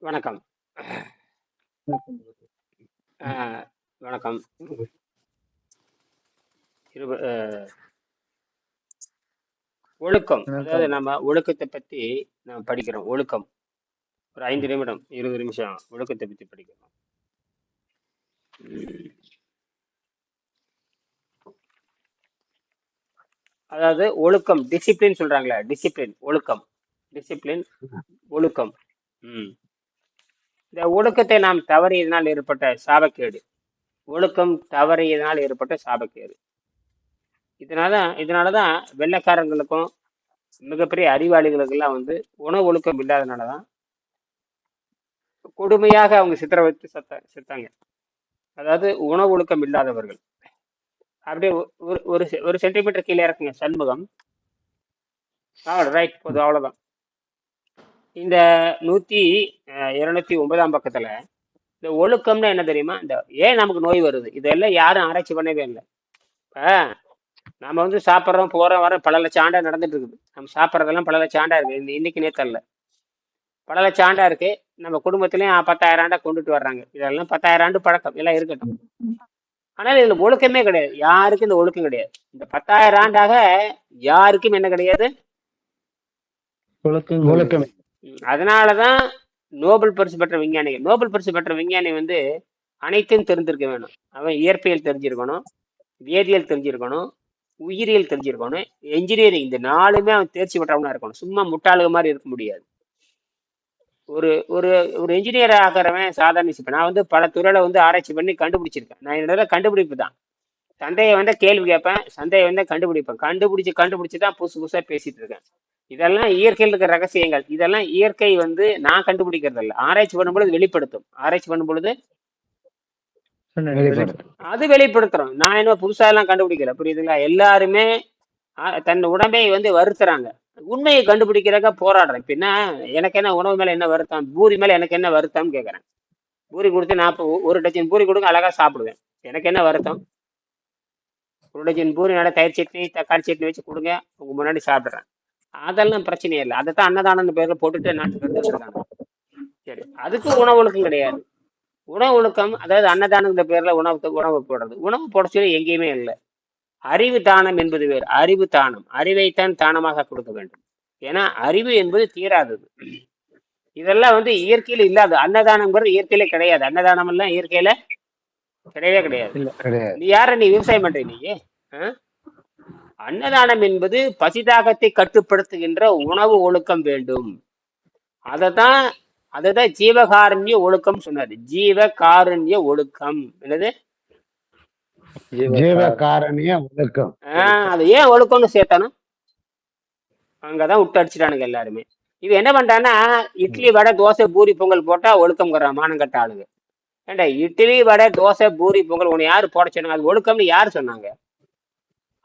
வணக்கம். அ வணக்கம். இருவ அ ஒழுக்கம். அதாவது வணக்கம். நம்ம ஒழுக்கத்த பத்தி படிக்கிறோம். ஒழுக்கம். ஒரு 5 நிமிடம், 20 நிமிஷம் ஒழுக்கத்த பத்தி படிக்கிறோம். ம். அதாவது ஒழுக்கம், டிசிப்ளின் சொல்றாங்கல்ல, டிசிப்ளின், ஒழுக்கம். டிசிப்ளின், ஒழுக்கம். ம். இந்த ஒழுக்கத்தை நாம் தவறியதனால் ஏற்பட்ட சாபக்கேடு. ஒழுக்கம் தவறியதனால் ஏற்பட்ட சாபக்கேடு. இதனால தான் வெள்ளைக்காரங்களுக்கும் மிகப்பெரிய அறிவாளிகளுக்கெல்லாம் வந்து உணவு ஒழுக்கம் இல்லாதனால தான் கொடுமையாக அவங்க சித்திரவதைத்து செத்தாங்க. அதாவது உணவு ஒழுக்கம் இல்லாதவர்கள். அப்படியே ஒரு ஒரு ஒரு சென்டிமீட்டர் கீழே இறக்குங்க சண்முகம். ரைட் போதும், அவ்வளவுதான். இந்த 209ஆம் பக்கத்துல இந்த ஒழுக்கம்னா என்ன தெரியுமா? இந்த ஏன் நமக்கு நோய் வருது இதெல்லாம் யாரும் ஆராய்ச்சி பண்ணவே இல்லை. இப்ப நம்ம வந்து சாப்பிட்றோம், போறோம், வரோம், பல லட்சம் ஆண்டா நடந்துட்டு இருக்குது. நம்ம சாப்பிட்றதெல்லாம் பல லட்சம் ஆண்டா இருக்கு. இன்னைக்கு நேத்தல்ல, பல லட்சம் ஆண்டா இருக்கு. நம்ம குடும்பத்திலயும் 10,000 ஆண்டா கொண்டுட்டு வர்றாங்க. இதெல்லாம் 10,000 ஆண்டு பழக்கம், எல்லாம் இருக்கட்டும். ஆனால் இதுல ஒழுக்கமே கிடையாது. யாருக்கும் இந்த ஒழுக்கம் கிடையாது. இந்த 10,000 ஆண்டாக யாருக்கும் என்ன கிடையாது? ஒழுக்கம். அதனாலதான் நோபல் பரிசு பெற்ற விஞ்ஞானிகள், நோபல் பரிசு பெற்ற விஞ்ஞானி வந்து அனைத்தையும் தெரிஞ்சிருக்க வேணும். அவன் இயற்பியல் தெரிஞ்சிருக்கணும், வேதியியல் தெரிஞ்சிருக்கணும், உயிரியல் தெரிஞ்சிருக்கணும், என்ஜினியரிங், இந்த 4மே அவன் தேர்ச்சி பெற்றவனா இருக்கணும். சும்மா முட்டாளுக மாதிரி இருக்க முடியாது. ஒரு ஒரு ஒரு என்ஜினியர் ஆகிறவன் சாதாரண விஷயம். நான் வந்து பல துறையில வந்து ஆராய்ச்சி பண்ணி கண்டுபிடிச்சிருக்கேன். நான் என்னோட கண்டுபிடிப்பு தான். சந்தேகம் வந்தா கேள்வி கேட்பேன், சந்தேகம் வந்தா கண்டுபிடிப்பேன். கண்டுபிடிச்சு தான் புதுசு புதுசா பேசிட்டு இருக்கேன். இதெல்லாம் இயற்கையில் இருக்கிற ரகசியங்கள். இதெல்லாம் இயற்கை வந்து நான் கண்டுபிடிக்கிறது இல்லை. ஆராய்ச்சி பண்ணும்பொழுது வெளிப்படுத்தும். ஆராய்ச்சி பண்ணும் பொழுது அது வெளிப்படுத்துறோம். நான் என்ன புதுசா எல்லாம் கண்டுபிடிக்கல, புரியுதுங்களா? எல்லாருமே தன் உடம்பை வந்து வருத்துறாங்க. உண்மையை கண்டுபிடிக்கிறக்க போராடுறேன். இப்ப என்ன, எனக்கு என்ன உணவு மேல என்ன வருத்தம், பூரி மேல எனக்கு என்ன வருத்தம்னு கேட்கறேன். பூரி கொடுத்து 1 டஜன் பூரி கொடுங்க, அழகா சாப்பிடுவேன். எனக்கு என்ன வருத்தம்? 1 டஜன் பூரி நல்லா தயிர் சட்னி தக்காளி சட்னி வச்சு கொடுங்க, உங்க முன்னாடி சாப்பிடுறேன். அதெல்லாம் பிரச்சனை இல்லை. அதைத்தான் அன்னதானம் பேர்ல போட்டுட்டு நாட்டுக்கு வந்துருக்காங்க. சரி, அதுக்கு உணவு ஒழுக்கம் கிடையாது. உணவு ஒழுக்கம் அதாவது அன்னதானங்கிற பேர்ல உணவு போடுறது, உணவு போட சொல்லி எங்கேயுமே இல்லை. அறிவு தானம் என்பது வேறு. அறிவு தானம், அறிவைத்தான் தானமாக கொடுக்க வேண்டும். ஏன்னா அறிவு என்பது தீராதது. இதெல்லாம் வந்து இயற்கையில இல்லாது. அன்னதானம்ங்கிறது இயற்கையில கிடையாது. அன்னதானம் எல்லாம் இயற்கையில கிடையவே கிடையாது. நீ யார, நீ விவசாயம் பண்ற நீ? அன்னதானம் என்பது பசிதாகத்தை கட்டுப்படுத்துகின்ற உணவு ஒழுக்கம் வேண்டும். அததான் ஜீவகாருண்ய ஒழுக்கம் சொன்னாரு. ஜீவகாருண்ய ஒழுக்கம் என்னது? ஜீவகாருண்ய ஒழுக்கம். அது ஏன் ஒழுக்கம்னு சேர்த்தானோ அங்கதான் விட்டு அடிச்சிட்டானுங்க எல்லாருமே. இவன் என்ன பண்றான்னா, இட்லி வடை தோசை பூரி பொங்கல் போட்டா ஒழுக்கம்ங்கிறான் மானங்கட்ட ஆளுங்க. ஏண்டா, இட்லி வடை தோசை பூரி பொங்கல் உன்னை யாரு போட சொன்னாங்க? அது ஒழுக்கம்னு யாரு சொன்னாங்க?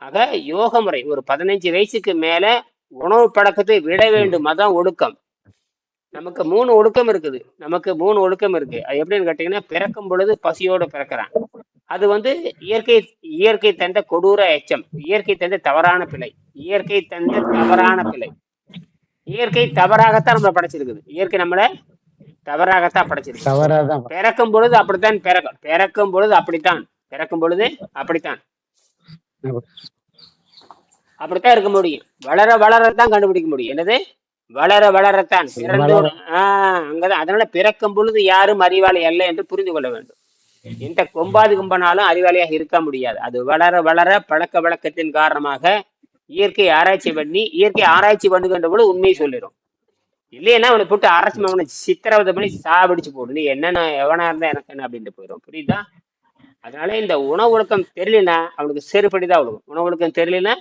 ஆக யோக முறை, ஒரு 15 வயசுக்கு மேல உணவு பழக்கத்தை விட வேண்டும். அதான் ஒழுக்கம். நமக்கு 3 ஒழுக்கம் இருக்குது. அது எப்படின்னு கேட்டீங்கன்னா, பிறக்கும் பொழுது பசியோடு பிறக்கிறான். அது வந்து இயற்கை தந்த கொடூர எச்சம், இயற்கை தந்த தவறான பிழை, இயற்கை தவறாகத்தான் நம்மளை படைச்சிருக்குது. இயற்கை நம்மளை தவறாகத்தான் படைச்சிருக்கு. பிறக்கும் பொழுது அப்படித்தான் பிறக்கும் பொழுது அப்படித்தான் இருக்க முடியும். வளரத்தான் கண்டுபிடிக்க முடியும். என்னது? வளரத்தான் அங்கதான். அதனால பிறக்கும் பொழுது யாரும் அறிவாளி அல்ல என்று புரிந்து கொள்ள வேண்டும். எந்த கொம்பாது கும்பனாலும் அறிவாளியாக இருக்க முடியாது. அது வளர பழக்க வழக்கத்தின் காரணமாக இயற்கை ஆராய்ச்சி பண்ணுகின்ற பொழுது உண்மையை சொல்லிடும். இல்லைன்னா அவனை போட்டு ஆராய்ச்சி அவனை சித்திரவதை பண்ணி சாபிடிச்சு போடு. நீ என்னன்னா எவனா இருந்தா எனக்கு என்ன அப்படின்ட்டு போயிடும். புரியுதா? அதனால இந்த உணவு ஒழுக்கம் தெரியலனா அவனுக்கு செருப்படிதான் விழுகும். உணவு ஒழுக்கம் தெரியலனா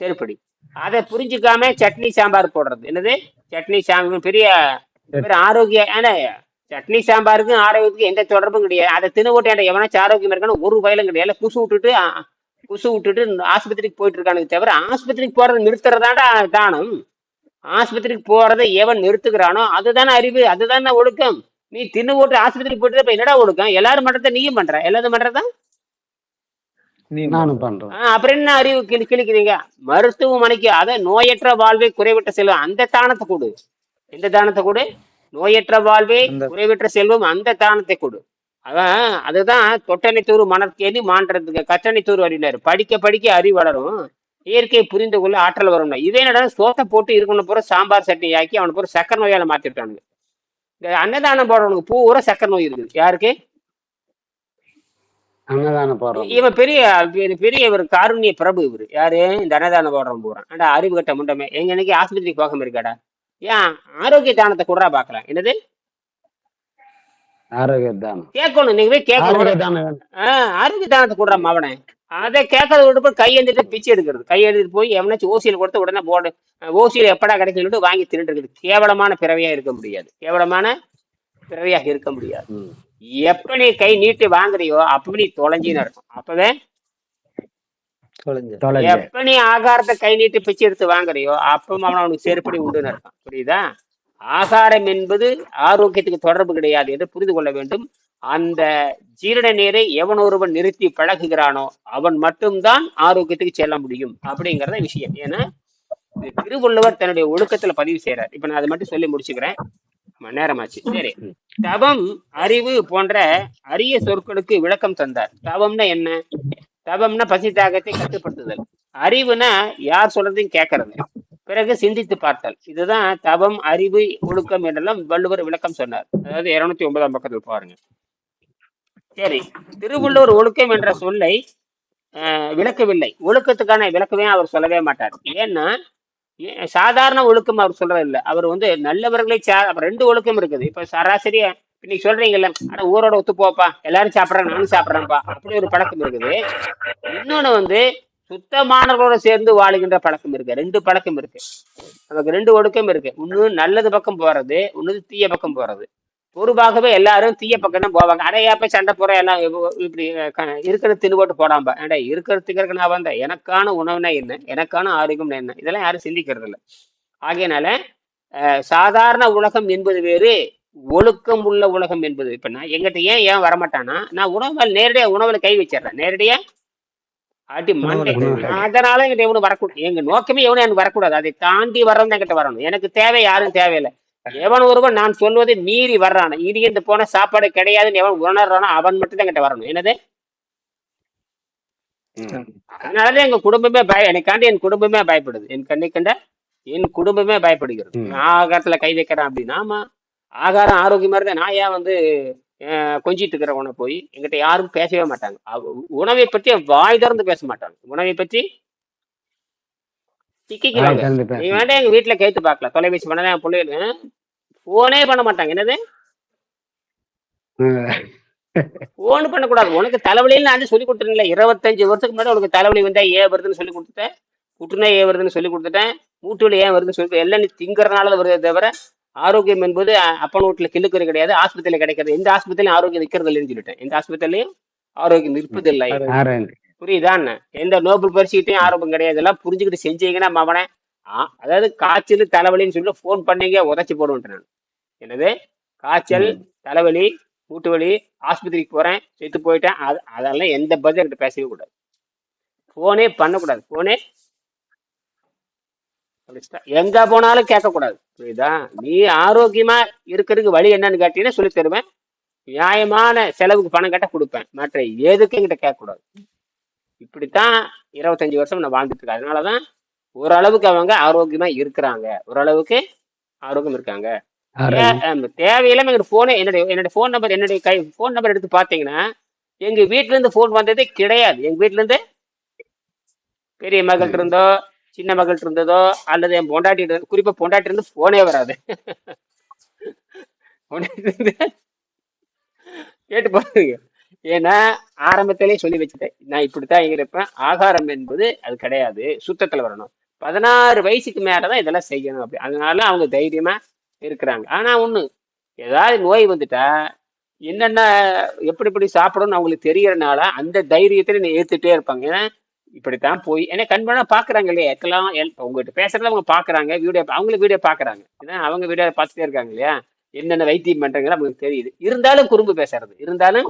செருப்படி. அதை புரிஞ்சுக்காம சட்னி சாம்பார் போடுறது. என்னது? சட்னி சாம்பார் பெரிய ஆரோக்கிய. ஏன்னா சட்னி சாம்பாருக்கும் ஆரோக்கியத்துக்கு எந்த தொடர்பும் கிடையாது. அதை தின்னு போட்டு எவனாச்சும் ஆரோக்கியம் இருக்கான்னு ஒரு வயலும் கிடையாது. குசு விட்டுட்டு ஆஸ்பத்திரிக்கு போயிட்டு இருக்கானுங்க தவிர, ஆஸ்பத்திரிக்கு போறது நிறுத்துறதாண்டா தானம். ஆஸ்பத்திரிக்கு போறதை எவன் நிறுத்துகிறானோ அதுதானே அறிவு, அதுதானே ஒழுக்கம். நீ தின்னு போட்டு ஆஸ்பத்திரிக்கு போயிட்டு இப்ப என்னடா ஒழுக்கம்? எல்லாரும் பண்றத நீயும் பண்ற, எல்லாரும் பண்றதா நானும் பண்றேன். அப்புறம் என்ன அறிவு கிழிக்கிறீங்க? மருத்துவமனைக்கு, அதை நோயற்ற வாழ்வை குறைவிட்ட செல்வம், அந்த தானத்தை கொடு. எந்த தானத்தை கொடு? நோயற்ற வாழ்வே அந்த குறைவற்ற செல்வம் அந்த தானத்தை கொடு. அதான் அதுதான் தொட்டனை தூர் மணற்கேணி மான்றதுக்கு கற்றனை தூர் அப்படின்னாரு. படிக்க படிக்க அறிவு வளரும், இயற்கையை புரிந்து கொள்ள ஆற்றல் வரும்னா. இதே என்னடா சோத்தை போட்டு இருக்கணும் பூரா சாம்பார் சட்னி ஆக்கி அவனை பூரா சக்கரை நோயால மாத்திட்டானுங்க. இந்த அன்னதானம் போடுறவனுக்கு பூரா சக்கரை நோய் இருக்குது. யாருக்கு? அன்னதானம் போடுறோம். இவன் பெரிய பெரிய இவர் காருண்ய பிரபு. இவர் யாரு? இந்த அன்னதானம் போடுறவன் போறான். ஏன்டா அறிவு கட்ட முண்டமே, எங்க இன்னைக்கு ஆஸ்பத்திரிக்கு போகாம இருக்காடா? ஏன் ஆரோக்கிய தானத்தை கூடா பாக்கலாம்? என்னது ஆரோக்கிய தானம் கேட்கணும், நீங்க போய் கேட்கணும். ஆரோக்கிய தானம் ஆரோக்கிய தானத்தை கூடா அவனை. அதை கேட்கறத விட்டு போய் கை எழுந்திட்டு பிச்சை எடுக்கிறது. கை எழுதிட்டு போய் எவனாச்சும் ஓசியில் கொடுத்து உடனே போடு, ஓசியில் எப்படா கிடைக்கணும் வாங்கி தின்னுட்டு இருக்குது. கேவலமான பிறவியா இருக்க முடியாது. கேவலமான பிறவியாக இருக்க முடியாது. ம். எப்ப நீ கை நீட்டி வாங்குறியோ அப்ப நீ தொலைஞ்சின்னு இருக்கும். அப்பவே தொலைஞ்சு. எப்ப நீ ஆகாரத்தை கை நீட்டி பிச்சை எடுத்து வாங்குறியோ அப்ப அவனுக்கு செருப்படி உண்டுன்னு இருக்கும். புரியுதா? ஆகாரம் என்பது ஆரோக்கியத்துக்கு தொடர்பு கிடையாது என்று புரிந்து கொள்ள வேண்டும். அந்த ஜீரண நீரை எவன் ஒருவன் நிறுத்தி பழகுகிறானோ அவன் மட்டும்தான் ஆரோக்கியத்துக்கு செல்ல முடியும் அப்படிங்கறத விஷயம். ஏன்னா இது திருவள்ளுவர் தன்னுடைய ஒழுக்கத்துல பதிவு செய்யறார். இப்ப நான் அதை மட்டும் சொல்லி முடிச்சுக்கிறேன், நேரமாச்சு. சரி, தவம் அறிவு போன்ற அரிய சொற்களுக்கு விளக்கம் தந்தார். தவம்னா என்ன? தவம்னா பசி தாகத்தை கட்டுப்படுத்துதல். அறிவுனா யார் சொல்றதையும் கேட்கறது, பிறகு சிந்தித்து பார்த்தல். இதுதான் தவம் அறிவு ஒழுக்கம் என்றெல்லாம் வள்ளுவர் விளக்கம் சொன்னார். அதாவது 209 பக்கத்தில் பாருங்க. சரி, திருவள்ளுவர் ஒழுக்கம் என்ற சொல்லை விளக்கவில்லை. ஒழுக்கத்துக்கான விளக்கமே அவர் சொல்லவே மாட்டார். ஏன்னா சாதாரண ஒழுக்கம் அவர் சொல்றது இல்லை. அவர் நல்லவர்களை ரெண்டு ஒழுக்கம் இருக்குது. இப்ப சராசரியா இன்னைக்கு சொல்றீங்கல்ல, ஆனா ஊரோட ஒத்து போப்பா, எல்லாரும் சாப்பிட்றாங்க நானும் சாப்பிட்றேன்ப்பா, அப்படி ஒரு பழக்கம் இருக்குது. இன்னொன்னு சுத்தமானவர்களோட சேர்ந்து வாழுகின்ற பழக்கம் இருக்கு. ரெண்டு பழக்கம் இருக்கு நமக்கு, ரெண்டு ஒழுக்கம் இருக்கு. ஒண்ணு நல்லது பக்கம் போறது, ஒண்ணு தீய பக்கம் போறது. பொறுப்பாகவே எல்லாரும் தீய பக்கம் தான் போவாங்க. அடையாப்ப சண்டை போற எல்லாம் இப்படி இருக்கிற தின்னு போட்டு போடாம, அடே இருக்கிறதுக்கு நான் வந்தேன், எனக்கான உணவுனா என்ன, எனக்கான ஆரோக்கியம்னா என்ன, இதெல்லாம் யாரும் சிந்திக்கிறது இல்லை. ஆகையினால சாதாரண உலகம் என்பது வேறு, ஒழுக்கம் உள்ள உலகம் என்பது. இப்ப நான் எங்கிட்ட ஏன் வரமாட்டானா, நான் உணவு நேரடியா உணவுல கை வச்சிடறேன், நேரடியா ஆட்டி மண்டை. அதனால எங்கிட்ட எவனும் வரக்கூடாது. எங்க நோக்கமே எவனும் எனக்கு வரக்கூடாது. அதை தாண்டி வர்றவன் என்கிட்ட வரணும். எனக்கு தேவை யாரும் தேவையில்லை. எவன் ஒருவன் நான் சொல்வதை மீறி வர்றான, இடிந்து போன சாப்பாடு கிடையாதுன்னு எவன் உணர்றானோ அவன் மட்டும் தான் என்கிட்ட வரணும். என்னது? அதனாலதான் எங்க குடும்பமே எனக்காண்டி என் குடும்பமே பயப்படுது. என் கண்ணை கண்ட என் குடும்பமே பயப்படுகிறது. நான் ஆகாரத்துல கை வைக்கிறேன் அப்படின்னா, ஆமா ஆகாரம் ஆரோக்கியமா இருந்தா நான் ஏன் கொஞ்சிட்டு இருக்கிறவனை போய் எங்கிட்ட யாரும் பேசவே மாட்டாங்க. உணவை பற்றி வாய் திறந்து பேச மாட்டாங்க. உணவை பற்றி சிக்கிக்கிறாங்க. நீ வேண்டாம் எங்க வீட்டுல கேட்டு பார்க்கலாம், தொலைபேசி பண்ணதான் பிள்ளைங்க போனே பண்ண மாட்டாங்க. என்னது போன் பண்ணக்கூடாது, உனக்கு தலைவலின்னு நான் சொல்லி கொடுத்துருங்களேன். 25 வருஷத்துக்கு முன்னாடி உனக்கு தலைவலி வந்தா ஏன் வருதுன்னு சொல்லி கொடுத்துட்டேன், புற்றுநோய் ஏன் வருதுன்னு சொல்லி கொடுத்துட்டேன், மூட்டுவலி ஏன் வருதுன்னு சொல்லி எல்லாம் நீ திங்கறதுனால வருதே தவிர ஆரோக்கியம் என்பது அப்பன் வீட்டுல கிள்ளுக்கறி கிடையாது, ஆஸ்பத்திரியில கிடைக்கிறது. எந்த ஆஸ்பத்திரியும் ஆரோக்கியம் நிற்கிறது இல்லைன்னு சொல்லிட்டேன். எந்த ஆஸ்பத்திரிலையும் ஆரோக்கியம் நிற்பது இல்லை. புரியுதா? எந்த நோபல் பரிசுகிட்டையும் ஆரோக்கியம் கிடையாது. எல்லாம் புரிஞ்சுக்கிட்டு செஞ்சீங்கன்னா அவனை அதாவது காய்ச்சல் தலைவலின்னு சொல்லி போன் பண்ணீங்க உதச்சி போடுவேன் நான். என்னது காய்ச்சல் தலைவலி மூட்டு வலி ஆஸ்பத்திரிக்கு போறேன் செத்து போயிட்டேன், அதெல்லாம் எந்த பதிலும் என்கிட்ட பேசவே கூடாது. போனே பண்ணக்கூடாது. போனே எங்க போனாலும் கேட்கக்கூடாது. புரியுதா? நீ ஆரோக்கியமா இருக்கிறதுக்கு வழி என்னன்னு கேட்டீங்கன்னா சொல்லி தருவேன். நியாயமான செலவுக்கு பணம் கேட்டா கொடுப்பேன். மற்ற எதுக்கும் என்கிட்ட கேட்கக்கூடாது. இப்படித்தான் 25 வருஷம் நான் வாழ்ந்துட்டு இருக்கேன். அதனாலதான் ஓரளவுக்கு அவங்க ஆரோக்கியமா இருக்கிறாங்க, ஓரளவுக்கு ஆரோக்கியம் இருக்காங்க. தேவையில்லாம எங்க போனே என்னுடைய போன் நம்பர் என்னுடைய போன் நம்பர் எடுத்து பாத்தீங்கன்னா எங்க வீட்டுல இருந்து போன் வந்ததே கிடையாது. எங்க வீட்டுல இருந்து பெரிய மகள்கிட்ட இருந்தோ சின்ன மகள்கிட்ட இருந்ததோ அல்லது என் பொண்டாட்டி குறிப்பா பொண்டாட்டி இருந்து போனே வராது. கேட்டு பாருங்க. ஏன்னா ஆரம்பத்திலேயே சொல்லி வச்சுட்டேன், நான் இப்படித்தான் இருப்பேன். ஆகாரம் என்பது அது கிடையாது, சுத்தத்துல வரணும். 16 வயசுக்கு மேலதான் இதெல்லாம் செய்யணும். அப்படி அதனால அவங்க தைரியமா இருக்கிறாங்க. ஆனா ஒண்ணு, ஏதாவது நோய் வந்துட்டா என்னென்ன எப்படி எப்படி சாப்பிடணும்னு அவங்களுக்கு தெரியறதுனால அந்த தைரியத்துல நீ ஏத்துட்டே இருப்பாங்க. ஏன்னா இப்படித்தான் போய் ஏன்னா கண்பனா பாக்குறாங்க இல்லையா, எல்லாம் உங்ககிட்ட பேசுறத அவங்க பாக்குறாங்க, வீடியோ அவங்களுக்கு வீடியோ பாக்குறாங்க. ஏன்னா அவங்க வீடியோ பார்த்துட்டே இருக்காங்க இல்லையா, என்னென்ன வைத்தியம் பண்றாங்க அவங்களுக்கு தெரியுது. இருந்தாலும் குறும்பு பேசுறது இருந்தாலும்.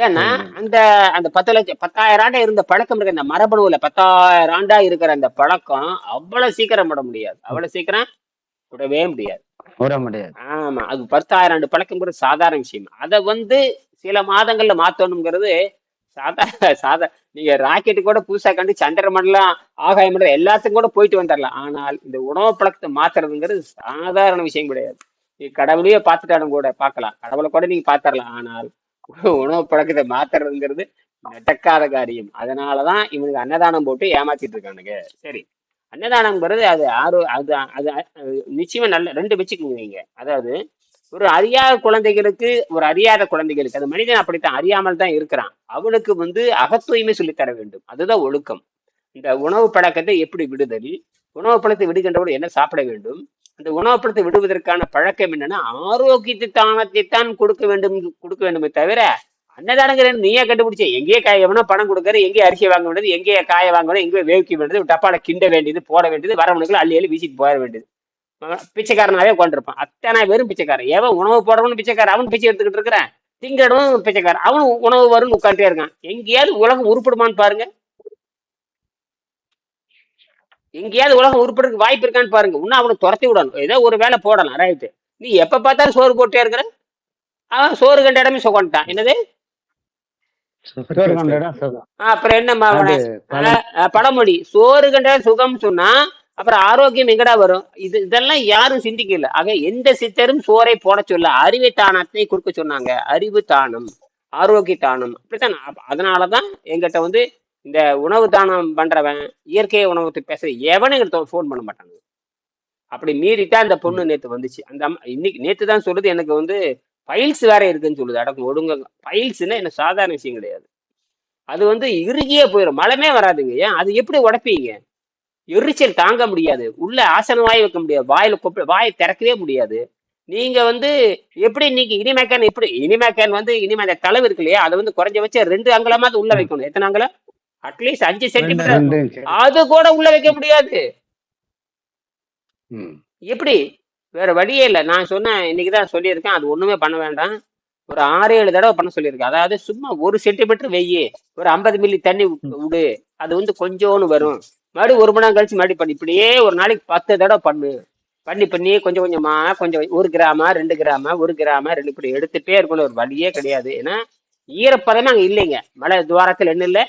ஏன்னா அந்த அந்த 10,000 ஆண்டா இருந்த பழக்கம் இருக்க, இந்த மரபணுல 10,000 ஆண்டா இருக்கிற அந்த பழக்கம் அவ்வளவு சீக்கிரம் விட முடியாது, அவ்வளவு சீக்கிரம் விடவே முடியாது. விட முடியாது. ஆமா, அது 10,000 ஆண்டு பழக்கம்ங்கிறது சாதாரண விஷயம். அதை வந்து சில மாதங்கள்ல மாத்தணுங்கிறது சாதா நீங்க ராக்கெட்டு கூட புதுசா கண்டு சந்திர மண்டலம், ஆகாய மண்டலம் எல்லாத்துக்கும் கூட போயிட்டு வந்துடலாம். ஆனால் இந்த உணவு பழக்கத்தை மாத்துறதுங்கிறது சாதாரண விஷயம் கிடையாது. நீ கடவுளையே பார்த்துட்டாலும் கூட பார்க்கலாம், கடவுளை கூட நீங்க பார்த்துடலாம். ஆனால் உணவு பழக்கத்தை மாத்துறதுங்கிறது நடக்காத காரியம். அதனாலதான் இவனுக்கு அன்னதானம் போட்டு ஏமாத்திட்டு இருக்கானுங்க. சரி, அன்னதானம்ங்கிறது அது அது அது நிச்சயமா நல்ல ரெண்டு வச்சுக்கோங்க நீங்க. அதாவது ஒரு அறியாத குழந்தைகளுக்கு, ஒரு அறியாத குழந்தைகளுக்கு, அது மனிதன் அப்படித்தான் அறியாமல் தான் இருக்கிறான், அவனுக்கு வந்து அகத்தூய்மை சொல்லித் தர வேண்டும். அதுதான் ஒழுக்கம். இந்த உணவு பழக்கத்தை எப்படி விடுதல், உணவு பழக்கத்தை விடுகின்றவர் என்ன சாப்பிட வேண்டும், அந்த உணவு பழக்கத்தை விடுவதற்கான பழக்கம் என்னன்னா ஆரோக்கியத்தை தானத்தை தான் கொடுக்க வேண்டுமே தவிர அன்னதானங்கிற நீயே கண்டுபிடிச்ச எங்கேயே காய எவனோ பணம் கொடுக்கறது, எங்கேயே அரிசி வாங்க வேண்டியது, எங்கேயே காய வாங்க வேண்டியது, எங்கேயே வேவிக்க வேண்டியது, டப்பால கிண்ட வேண்டியது, போட வேண்டியது, வரவனுக்குள்ள அள்ளி அள்ளி வீசிட்டு போயிட வேண்டியது. பிச்சைக்காரனாவே உட்காந்துருப்பான். அத்தனை பேரும் பிச்சைக்காரன். எவன் உணவு போடுறவனு பிச்சைக்காரன், அவன் பிச்சை எடுத்துக்கிட்டு இருக்கிறான். திங்கடவும் பிச்சைக்காரன், அவனும் உணவு வரும்னு உட்காந்துட்டே இருக்கான். எங்கேயாவது உலகம் உருப்படுமான்னு பாருங்க. எங்கேயாவது உலகம் உருப்படுறதுக்கு வாய்ப்பு இருக்கான்னு பாருங்க. இன்னும் அவனை துரத்தி விடணும், ஏதோ ஒரு வேலை போடலாம், ரைட்டு. நீ எப்ப பார்த்தாலும் சோறு போட்டே இருக்கிற, அவன் சோறு கண்ட இடமே சுகன்ட்டான். என்னது அப்புறம் என்ன பழமொழி, சோறு கண்ட சுகம் சொன்னா அப்புறம் ஆரோக்கியம் எங்கடா வரும்? இதெல்லாம் யாரும் சிந்திக்கல. ஆக எந்த சித்தரும் சோறை போட சொல்ல, அறிவு தானத்தை கொடுக்க சொன்னாங்க. அறிவு தானம், ஆரோக்கிய தானம், அப்படித்தான். அதனாலதான் எங்கிட்ட வந்து இந்த உணவு தானம் பண்றவன், இயற்கை உணவு பேச எவனும் எங்கிட்ட போன் பண்ண மாட்டாங்க. அப்படி மீறித்தான் இந்த பொண்ணு நேத்து வந்துச்சு. அந்த இன்னைக்கு நேத்து தான் சொல்லுது எனக்கு வந்து பைல்ஸ் வேற இருக்குன்னு சொல்லுது. அடக்கம் ஒடுங்க, பைல்ஸ்ன்னா என்ன சாதாரண விஷயம் கிடையாது. அது வந்து இறுகியே போயிடும், மழமே வராதுங்க. ஏன் அது எப்படி உடைப்பீங்க? எரிச்சல் தாங்க முடியாது, உள்ள ஆசன வாய் வைக்க முடியாது, வாயை திறக்கவே முடியாது. நீங்க வந்து எப்படி இன்னைக்கு இனிமேக்கன், எப்படி இனிமேக்கன் வந்து இனிமே அந்த தளவு இருக்கு இல்லையா, அதை வந்து குறைஞ்ச வச்சு 2 அங்குலமாவது உள்ள வைக்கணும். எத்தனை அங்குலம்? அட்லீஸ்ட் 5 சென்டிமீட்டர் அது கூட உள்ள வைக்க முடியாது. எப்படி? வேற வழியே இல்லை. நான் சொன்னேன், இன்னைக்குதான் சொல்லியிருக்கேன், அது ஒண்ணுமே பண்ண வேண்டாம். ஒரு 6-7 தடவை பண்ண சொல்லியிருக்கேன். அதாவது சும்மா 1 சென்டிமீட்டர் வெய்யி, ஒரு 50 மில்லி தண்ணி விடு, அது வந்து கொஞ்சோன்னு வரும். மறுபடியும் 1 மணி நேரம் கழிச்சு மறுபடியும் பண்ணி, இப்படியே ஒரு நாளைக்கு 10 தடவை பண்ணி கொஞ்சம் கொஞ்சமா, கொஞ்சம் 1 கிராமா 2 கிராமா 1 கிராமா 2 இப்படி எடுத்துட்டே இருக்கணும். ஒரு வழியே கிடையாது. ஏன்னா ஈரப்பதமே அங்க இல்லைங்க. மழை துவாரத்துல என்ன இல்லை,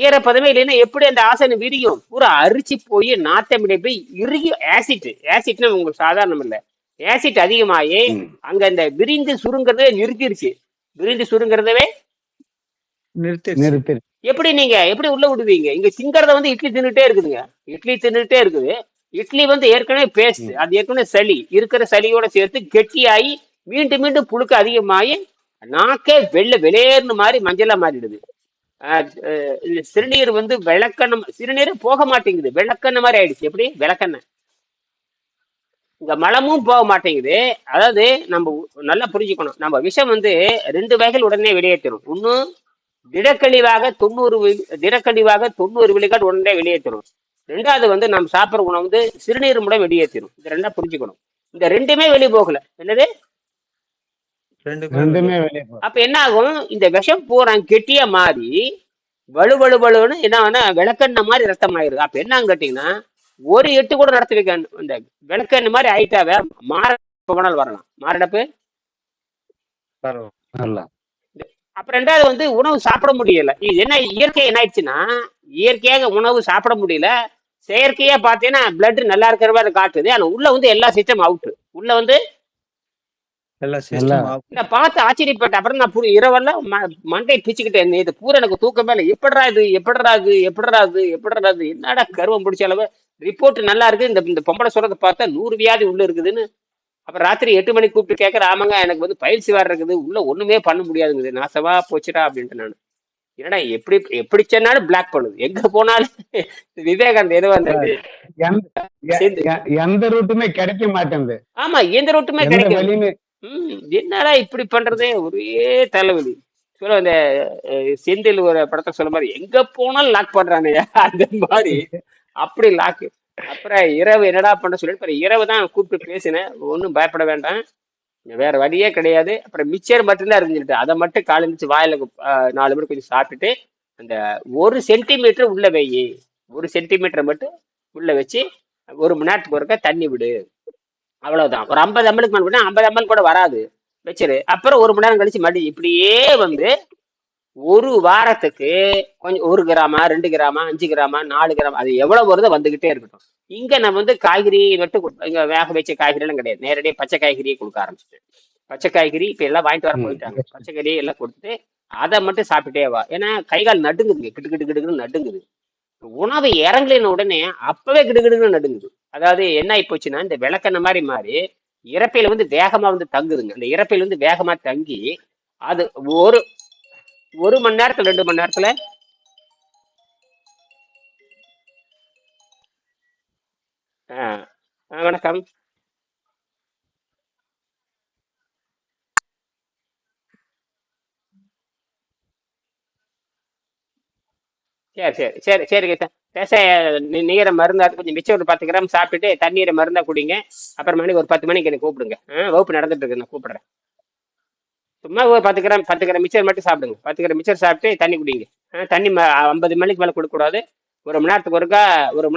ஈரப்பதமே இல்லைன்னா எப்படி அந்த ஆசனம் விரியும்? பூரா அரிச்சு போய் நாத்தமிடை போய் இறுகி ஆசிட்னா உங்களுக்கு சாதாரணம் இல்லை, ஆசிட் அதிகமாகி அங்க இந்த விரிந்து சுருங்கிறதே நிறுத்திருச்சு. விரிந்து சுருங்கிறதவே நிறுத்தி எப்படி நீங்க எப்படி உள்ள விடுவீங்க? இங்க திங்கறத வந்து இட்லி தின்னுட்டே இருக்குதுங்க, இட்லி தின்னுட்டே இருக்குது. இட்லி வந்து ஏற்கனவே பேஸ்ட், அது ஏற்கனவே சளி, இருக்கிற சளியோட சேர்த்து கெட்டியாகி மீண்டும் மீண்டும் புழுக்க அதிகமாகி நாக்கே வெளியேறின மாதிரி மஞ்சளா மாறிடுது. சிறுநீர் வந்து விளக்கெண்ணெய், சிறுநீர் போக மாட்டேங்குது, விளக்கெண்ணெய் மாதிரி ஆயிடுச்சு. எப்படி விளக்கெண்ணெய்? இங்க மலமும் போக மாட்டேங்குது. அதாவது நம்ம நல்லா புரிஞ்சுக்கணும், நம்ம விஷம் வந்து 2 வகைகள் உடனே வெளியேற்றணும். ஒண்ணு திடக்கழிவாக 90 விழுக்காடு உடனே வெளியேற்றணும். 2வது வந்து நம்ம சாப்பிட்ற உணவு வந்து சிறுநீர் மூலம் வெளியேற்றணும். இது 2 புரிஞ்சுக்கணும். இந்த 2மே வெளியே போகல, என்னது அப்ப என்ன ஆகும்? இந்த விஷம் பூரா கெட்டியா மாறி வலுவலுன்னு என்ன விளக்கெண்ணெய் மாதிரி ரத்தம் ஆயிருது. அப்ப என்னன்னு கேட்டீங்கன்னா, ஒரு 8 கூட நடத்தி வைக்க, இந்த விளக்கெண்ணெய் மாதிரி ஆயிட்டாவே மாரடைப்பு வரலாம். மாரடைப்பு அப்புறம் 2வது வந்து உணவு சாப்பிட முடியல. இது என்ன இயற்கை என்ன ஆயிடுச்சுன்னா, இயற்கையாக உணவு சாப்பிட முடியல, செயற்கையா பார்த்தீங்கன்னா பிளட் நல்லா இருக்கிற மாதிரி காட்டுது. ஆனா உள்ள வந்து எல்லா சிஸ்டம் அவுட், உள்ள வந்து நான் பார்த்து ஆச்சரியப்பட்டேன். அப்புறம் நான் இரவெல்லாம் மண்டையை பிச்சுக்கிட்டேன். இது பூரா எனக்கு தூக்கமே இல்லை. எப்படிறாது என்னடா கருவம் பிடிச்ச அளவு ரிப்போர்ட் நல்லா இருக்கு. இந்த பொம்பளை சொல்றதை பார்த்தா 100 வியாதி உள்ள இருக்குதுன்னு. அப்புறம் ராத்திரி 8 மணிக்கு கூப்பிட்டு கேட்கற, ஆமாங்க எனக்கு வந்து பயிற்சி வேற இருக்குது, உள்ள ஒண்ணுமே பண்ண முடியாதுங்குது, நாசமா போச்சுடா அப்படின்ட்டு. நான் என்னடா எப்படி சொன்னாலும் பிளாக் பண்ணுது, எங்க போனாலும் விவேகானந்த் எதுவும் எந்த ரூட்டுமே கிடைக்க மாட்டேங்குது. ஆமா, எந்த ரூட்டுமே கிடைக்கும். என்னடா இப்படி பண்றதே, ஒரே தலைவலி. சொல்ல இந்த செந்தில் ஒரு படத்தை சொல்ல மாதிரி, எங்க போனாலும் லாக் பண்றானே, அந்த மாதிரி அப்படி லாக்கு. அப்புறம் இரவு என்னடா பண்ண சொல்லிட்டு இரவு தான் கூப்பிட்டு பேசினேன். ஒன்றும் பயப்பட வேண்டாம், வேற வழியே கிடையாது. அப்புறம் மிச்சர் மட்டும்தான் இருந்துட்டு, அதை மட்டும் காலையிச்சு வாயில 4 மணி கொஞ்சம் சாப்பிட்டுட்டு அந்த 1 சென்டிமீட்டர் உள்ள வெயி, 1 சென்டிமீட்டர் மட்டும் உள்ள வச்சு 1 மணி நேரத்துக்கு ஒருக்க தண்ணி விடு. அவ்வளவுதான். ஒரு 50 ml மேல விட 50 ml கூட வராது. வச்சிரு. அப்புறம் 1 மணி நேரம் கழிச்சு மடி இப்படியே வந்து ஒரு வாரத்துக்கு கொஞ்சம் 1 கிராமா 2 கிராமா 5 கிராமா 4 கிராம் அது எவ்வளவு வருதோ வந்துகிட்டே இருக்கட்டும். இங்க நம்ம வந்து காய்கறி மட்டும் இங்க வேக வச்ச காய்கறி எல்லாம் கிடையாது. நேரடியாக பச்சை காய்கறியே கொடுக்க ஆரம்பிச்சிட்டேன். பச்சை காய்கறி இப்ப எல்லாம் வாங்கிட்டு வர போயிட்டாங்க. பச்சை கறியை எல்லாம் கொடுத்துட்டு அதை மட்டும் சாப்பிட்டுட்டே வா. ஏன்னா கை கால் நடுங்குது, கிட்டு கிட்டு கிட்டுன்னு நடுங்குது. உணவு இறங்கலின உடனே அப்பவே கிடுகிடுன்னு நடுங்குது. அதாவது என்ன ஆகி போச்சுன்னா இந்த விளக்கெண்ண மாதிரி மாறி இறப்பையில வந்து வேகமா வந்து தங்குதுங்க. அந்த இறப்பையில வந்து வேகமா தங்கி அது ஒரு 1 மணி நேரத்துல 2 மணி நேரத்துல ஆஹ் வணக்கம். சரி சரி சரி சரி கீதா. பேச நீரை மருந்தா கொஞ்சம் மிச்சம் ஒரு 10 கிராம் சாப்பிட்டுட்டு தண்ணீரை மருந்தா குடிங்க. அப்புறம் மணிக்கு ஒரு 10 மணிக்கு எனக்கு கூப்பிடுங்க. வகுப்பு நடந்துட்டு இருக்கு, நான் கூப்பிடுறேன். சும்மா ஒரு 10 கிராம் மிச்சர் மட்டும் சாப்பிடுங்க. 10 கிராம் மிச்சர் சாப்பிட்டு தண்ணி குடிங்க. தண்ணி 50 மணிக்கு மேலே கொடுக்கக்கூடாது. 1 மணி நேரத்துக்கு ஒருக்கா 1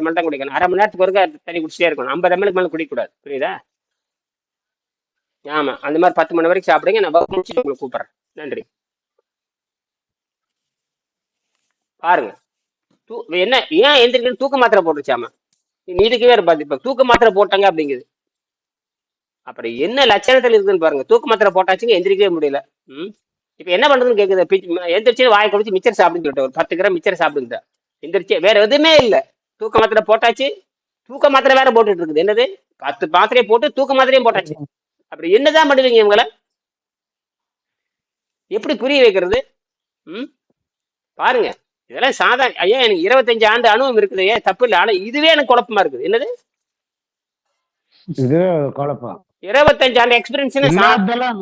ml தான் குடிக்கணும். அரை மணி நேரத்துக்கு ஒருக்கா தண்ணி குடிச்சிட்டே இருக்கணும். 50 ml மேலே குடிக்கக்கூடாது. புரியுதா? ஆமா, அந்த மாதிரி 10 மணி வரைக்கும் சாப்பிடுங்க. நான் வகுப்பு முடிச்சுட்டு உங்களுக்கு கூப்பிடுறேன். நன்றி. பாருங்க. என்ன ஏன் எந்திரிக்கணும்? தூக்க மாத்திரை போட்டுருச்சாமா. இதுக்கு வேற பாத்து இப்ப தூக்க மாத்திரை போட்டாங்க அப்படிங்குது. அப்புறம் என்ன லட்சணத்தில் இருக்குன்னு பாருங்க. தூக்க மாத்திரை போட்டாச்சுங்க, எந்திரிக்கவே முடியல. ம் இப்ப என்ன பண்றதுன்னு கேக்குது. எந்திரிச்சு வாயை குடிச்சு மிச்சர் சாப்பிடுன்னு சொல்லிட்டு ஒரு 10 கிராம் மிச்சர் சாப்பிடுங்க. எந்திரிச்சு வேற எதுவுமே இல்ல. தூக்க மாத்திரை போட்டாச்சு. தூக்க மாத்திரை வேற போட்டுட்டு இருக்குது. என்னது 10 மாத்திரையை போட்டு தூக்க மாத்திரையும் போட்டாச்சு. அப்படி என்னதான் பண்ணுவீங்க இவங்கள? எப்படி புரிய வைக்கிறது? ம் பாருங்க. இதெல்லாம் சாதாரண ஐயா, எனக்கு 25 ஆண்டு அனுபவம் இருக்குது. ஏன் தப்பு இல்லை. ஆனா இதுவே எனக்கு குழப்பமா இருக்குது. என்னது இது குழப்பம். 25 ஆண்டு எக்ஸ்பீரியன்ஸ். இல்லாதெல்லாம்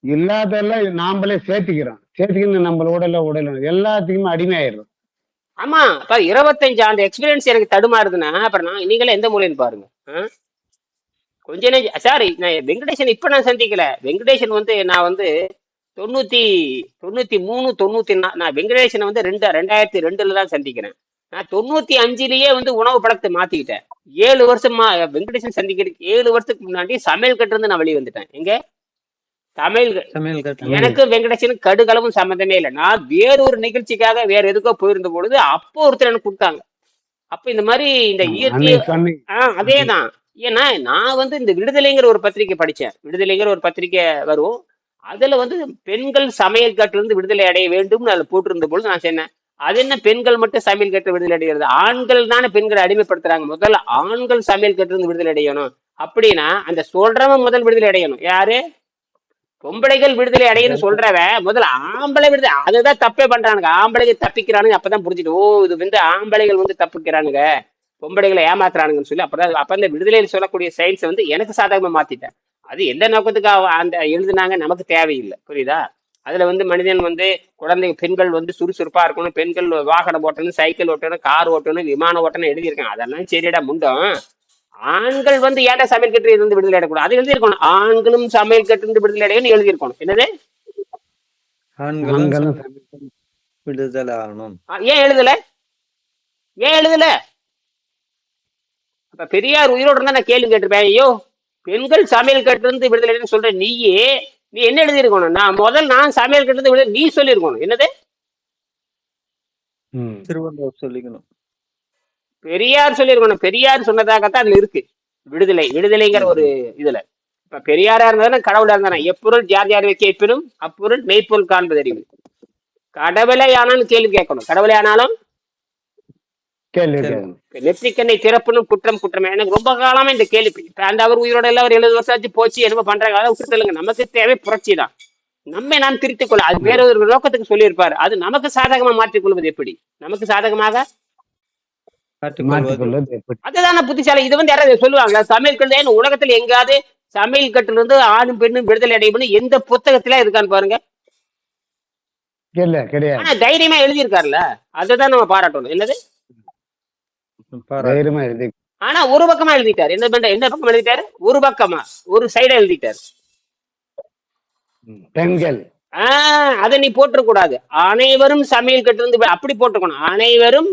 இல்லாதெல்லாம் நாமளே சேர்த்துக்கணும் நம்ம உடல எல்லாத்துக்குமே அடிமையாயிடும். ஆமா, 25 ஆண்டு எக்ஸ்பீரியன்ஸ் எனக்கு தடுமாறுதுன்னா அப்புறம் நான் நீங்களே எந்த மூலைன்னு பாருங்க. கொஞ்ச நேரம் சார், நான் வெங்கடேசன் இப்ப நான் சந்திக்கல. வெங்கடேசன் வந்து நான் வந்து 93 94 நான் வெங்கடேசனை வந்து 2002 தான் சந்திக்கிறேன். நான் 95லயே வந்து உணவு பழக்கத்தை மாத்திக்கிட்டேன். 7 வருஷமா வெங்கடேசன் சந்திக்கிறதுக்கு 7 வருஷத்துக்கு முன்னாடி சமையல் கட்டு இருந்து நான் வெளியே வந்துட்டேன். எங்க சமையல் கட்டு. எனக்கும் வெங்கடேசனும் கடுகளவும் சம்மந்தமே இல்லை. நான் வேறொரு நிகழ்ச்சிக்காக வேற எதுக்கோ போயிருந்த பொழுது அப்போ ஒருத்தர் எனக்கு கொடுத்தாங்க. அப்ப இந்த மாதிரி இந்த இயற்கை அதேதான். ஏன்னா நான் வந்து இந்த விடுதலைங்கிற ஒரு பத்திரிக்கை படிச்சேன். விடுதலைங்கிற ஒரு பத்திரிக்கை வரும். அதுல வந்து பெண்கள் சமையல் கட்டுல இருந்து விடுதலை அடைய வேண்டும்னு அதுல போட்டிருந்த பொழுது நான் சொன்னேன், அது என்ன பெண்கள் மட்டும் சமையல் கட்டு விடுதலை அடைகிறது? ஆண்கள் தானே பெண்களை அடிமைப்படுத்துறாங்க. முதல்ல ஆண்கள் சமையல் கட்டு இருந்து விடுதலை அடையணும். அப்படின்னா அந்த சொல்றவன் முதல் விடுதலை அடையணும். யாரு? பொம்பளைகள் விடுதலை அடையணும்னு சொல்றவன் முதல்ல ஆம்பளை விடுதலை. அதுதான் தப்பே பண்றானுங்க. ஆம்பளைகள் தப்பிக்கிறானுங்க. அப்பதான் புரிஞ்சுட்டு, ஓ இது வந்து ஆம்பளைகள் வந்து தப்பிக்கிறானுங்க, பொம்பளைகளை ஏமாத்துறானுங்கன்னு சொல்லி அப்ப இந்த விடுதலையில் சொல்லக்கூடிய சயின்ஸை வந்து எனக்கு சாதகமா மாத்திட்டேன். அது எந்த நோக்கத்துக்கு அந்த எழுதுனாங்க நமக்கு தேவையில்லை. புரியுதா? அதுல வந்து மனிதன் வந்து பெண்கள் வந்து சுறுசுறுப்பா இருக்கணும், பெண்கள் வாகனம் ஓட்டணும், சைக்கிள் ஓட்டணும், கார் ஓட்டணும், விமானம் ஓட்டணும் எழுதியிருக்காங்க. அதெல்லாம் சரிடா முண்டம். ஆண்கள் வந்து ஏன்டா சமையல் கட்டு இருந்து விடுதலை அடையக்கூடாது? அது எழுதியிருக்கணும். ஆண்களும் சமையல் கட்டு இருந்து விடுதலை அடையணும்னு எழுதியிருக்கணும். என்னது விடுதலை ஆகணும். ஏன் எழுதல? அப்ப பெரியார் உயிரோடு இருந்தா நான் கேள்வி கேட்டிருப்பேன். ஐயோ, பெண்கள் சமையல் கட்டு இருந்து விடுதலை சொல்ற நீ என்ன எழுதியிருக்கணும்? நான் சமையல் கட்டு இருந்து விடுதலை நீ சொல்லியிருக்கணும். என்னது திருவள்ளுவர் சொல்லிக்கணும். பெரியார் சொல்லியிருக்கணும். பெரியார் சொன்னதாகத்தான் அதுல இருக்கு. விடுதலைங்கிற ஒரு இதுல. இப்ப பெரியாரா இருந்தாலும் கடவுளா இருந்தானே, எப்பொருள் யார் யார் வைக்க எப்பனும் அப்பொருள் மெய்ப்பொருள் காண்பது அறிவு. கடவுளை ஆனாலும் கேள்வி கேட்கணும். கடவுளை ஆனாலும் நெற்றிக்கண்ணை திறப்புன்னு குற்றம். எனக்கு ரொம்ப காலமா இந்த கேள்வி. அந்த அவர் உயிரோட எல்லாம் ஒரு 70 வருஷம் ஆச்சு போச்சு, என்ன பண்றாங்க அதை விட்டுருங்க. நமக்கு தேவை புரட்சி தான். நாம் திருத்திக் கொள்ள, அது வேற ஒரு நோக்கத்துக்கு சொல்லியிருப்பாரு. அது நமக்கு சாதகமா மாற்றிக் கொள்வது எப்படி? நமக்கு சாதகமாக அதுதான புத்திசாலி. இது வந்து யாராவது சொல்லுவாங்க சமையல் கட்டு உலகத்துல எங்காவது சமையல் கட்டுல இருந்து ஆணும் பெண்ணும் விடுதலை அடையணும் எந்த புத்தகத்துல இருக்கான்னு பாருங்க. ஆனா தைரியமா எழுதியிருக்காருல்ல, அதுதான் நம்ம பாராட்டணும். என்னது ஆனா ஒரு பக்கமா எழுதிட்டாரு. என்ன பக்கம் எழுதிட்டாரு? ஒரு பக்கமா ஒரு சைடா எழுதிட்டாரு. பெண்கள் அதை நீ போட்டுற கூடாது. அனைவரும் சமையல் கட்டு இருந்து அப்படி போட்டுக்கணும். அனைவரும்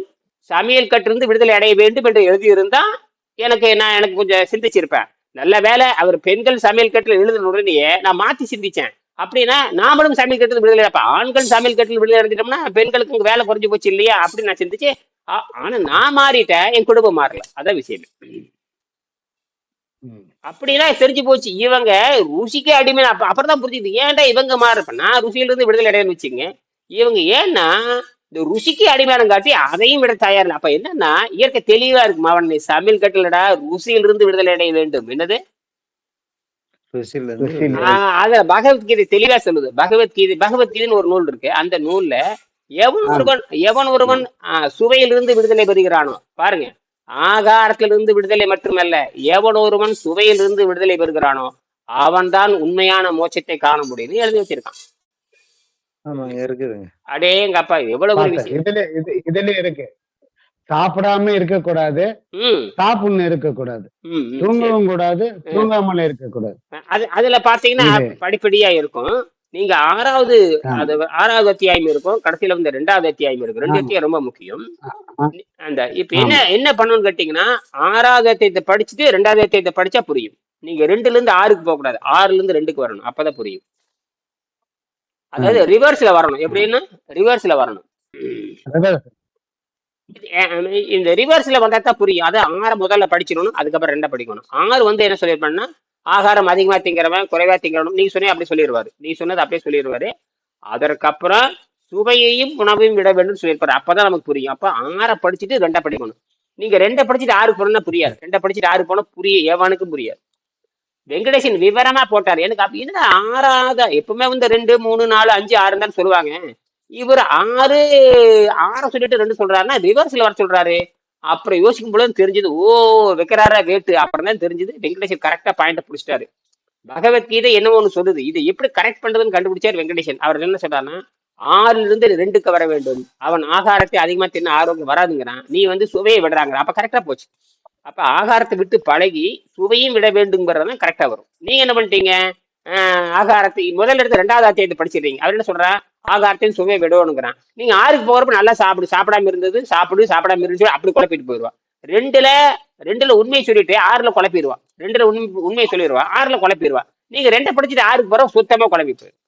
சமையல் கட்டிலிருந்து விடுதலை அடைய வேண்டும் என்று எழுதியிருந்தா எனக்கு கொஞ்சம் சிந்திச்சிருப்பேன். நல்ல வேளை அவர் பெண்கள் சமையல் கட்டில் எழுதின உடனேயே நான் மாத்தி சிந்திச்சேன். அப்படின்னா நாமளும் சமையல் கட்டில் விடுதலை, அப்ப ஆண்கள் சமையல் கட்டில் விடுதலை அடைஞ்சிட்டோம்னா பெண்களுக்கு இங்க வேலை குறைஞ்சு போச்சு இல்லையா அப்படின்னு நான் சிந்திச்சு, ஆனா நான் மாறிட்டேன், என் குடும்பம் மாறல. அதான் விஷயம். ம். அப்படிலாம் தெரிஞ்சு போச்சு. இவங்க ருசிக்கு அடிமை. அப்புறம் தான் புரிஞ்சுது ஏன்டா இவங்க மாறப்ப நான் ருசியில இருந்து விடுதலை அடையன்னு வச்சுங்க. இவங்க ஏன்னா இந்த ருசிக்கு அடிமையானம் காட்டி அதையும் விட தயார் இல்லை. அப்ப என்னன்னா இயற்கை தெளிவா இருக்கு. அவன் நீ சமையல் கட்டலடா, ருசியிலிருந்து விடுதலை அடைய வேண்டும். என்னது? ருசியில இருந்து ருசியில. விடுதலை. அத பகவத்கீதை தெளிவா சொல்லுது. பகவத்கீதைன்னு ஒரு நூல் இருக்கு. அந்த நூல்ல எவன் ஒருவன் சுவையிலிருந்து விடுதலை பெறுகிறானோ, பாருங்க, ஆகாரத்திலிருந்து விடுதலை மட்டுமல்ல, எவன் ஒருவன் சுவையிலிருந்து விடுதலை பெறுகிறானோ அவன்தான் உண்மையான மோட்சத்தை காண முடியும்னு எழுதி வச்சிருக்கான். ஆமாங்க, இருக்குதுங்க. அடேங்க அப்பா, எவ்வளவு ஒரு பார்த்தேன். விஷயம். இதுல இருக்கு. சாப்பிடாம இருக்கக்கூடாது, ம் சாப்பிடணும் இருக்கக்கூடாது, ம் ம், சரி. தூங்கவும் கூடாது, தூங்காமல இருக்கக்கூடாது. அதுல பாத்தீங்கன்னா இது படிப்படியா இருக்கும். நீங்க ஆறாவது ஆமா. ஆறாவது அத்தியாயம் இருக்கும், கடைசியில வந்து 2வது அத்தியாயம் இருக்கும். 2 ஆமா. அத்தியாயம் ரொம்ப முக்கியம். ஆ, அந்த இப்ப ஆமா. என்ன பண்ணணும்னு கேட்டீங்கன்னா, 6வது அத்தியாயத்தை படிச்சுட்டு 2வது அத்தியாயத்தை படிச்சா புரியும். நீங்க 2ல இருந்து 6க்கு போக கூடாது, 6ல இருந்து 2க்கு வரணும், அப்பதான் புரியும். அதாவது ஆமா. ரிவர்ஸ்ல வரணும். எப்படின்னா ரிவர்ஸ்ல வரணும். அதான் இந்த ரிவர்ஸ்ல வந்தா தான் புரியும். அது 6 முதல்ல படிச்சிடணும், அதுக்கப்புறம் 2 படிக்கணும். 6 வந்து என்ன சொல்லியிருப்பாங்கன்னா, ஆகாரம் அதிகமா திங்கிறவன் குறைவா திங்கிறவன், நீங்க சொன்னே அப்படியே சொல்லிடுவாரு. நீ சொன்னது அப்படியே சொல்லிடுவாரு. அதற்கப்புறம் சுவையையும் உணவையும் விட வேண்டும் சொல்லியிருப்பாரு. அப்பதான் நமக்கு புரியும். அப்ப 6 படிச்சுட்டு 2 படிக்கணும். நீங்க 2 படிச்சுட்டு 6 போனா புரியாது. 2 படிச்சுட்டு 6 போனா எவனுக்கும் புரியாது. வெங்கடேசன் விவரமா போட்டாரு. எனக்கு அப்படி என்னடா 6வது எப்பவுமே வந்து 2, 3, 4, 5, 6 தான் சொல்லுவாங்க. இவர் 6 சொல்லிட்டு 2 சொல்றாருன்னா ரிவர்ஸ்ல வர சொல்றாரு. அப்புறம் யோசிக்கும் பொழுது தெரிஞ்சது, ஓ வைக்கிறாரா வேட்டு. அப்புறம் தான் தெரிஞ்சது வெங்கடேசன் கரெக்டா பாயிண்ட பிடிச்சிட்டாரு. பகவத்கீதை என்னவோ ஒண்ணு சொல்லுது, இது எப்படி கரெக்ட் பண்றதுன்னு கண்டுபிடிச்சாரு வெங்கடேசன். அவர் என்ன சொல்றாருன்னா, 6ல இருந்து 2க்கு வர வேண்டும். அவன் ஆகாரத்தை அதிகமா தின்ன ஆரோக்கியம் வராதுங்கிறான், நீ வந்து சுவையை விடுறாங்க. அப்ப கரெக்டா போச்சு. அப்ப ஆகாரத்தை விட்டு பழகி சுவையும் விட வேண்டுங்கிறதான் கரெக்டா வரும். நீங்க என்ன பண்ணிட்டீங்க, ஆகாரத்தை முதல்ல எடுத்து 2வது அத்தியாயத்தை படிச்சிடுறீங்க. அவர் என்ன சொல்றா, ஆகாரத்தையும் சுவையை விடணுங்கிறான். நீங்க 6க்கு போறப்ப நல்லா சாப்பிடாம இருந்தது, சாப்பிடாம இருந்துச்சு, அப்படி குழப்பிட்டு போயிடுவான். 2ல உண்மையை சொல்லிட்டு 6ல குழப்பிடுவான். 2ல உண்மையை சொல்லிடுவான், 6ல குழப்பிடுவான். நீங்க 2 படிச்சுட்டு 6க்கு போற சுத்தமா குழப்பி போயிடும்.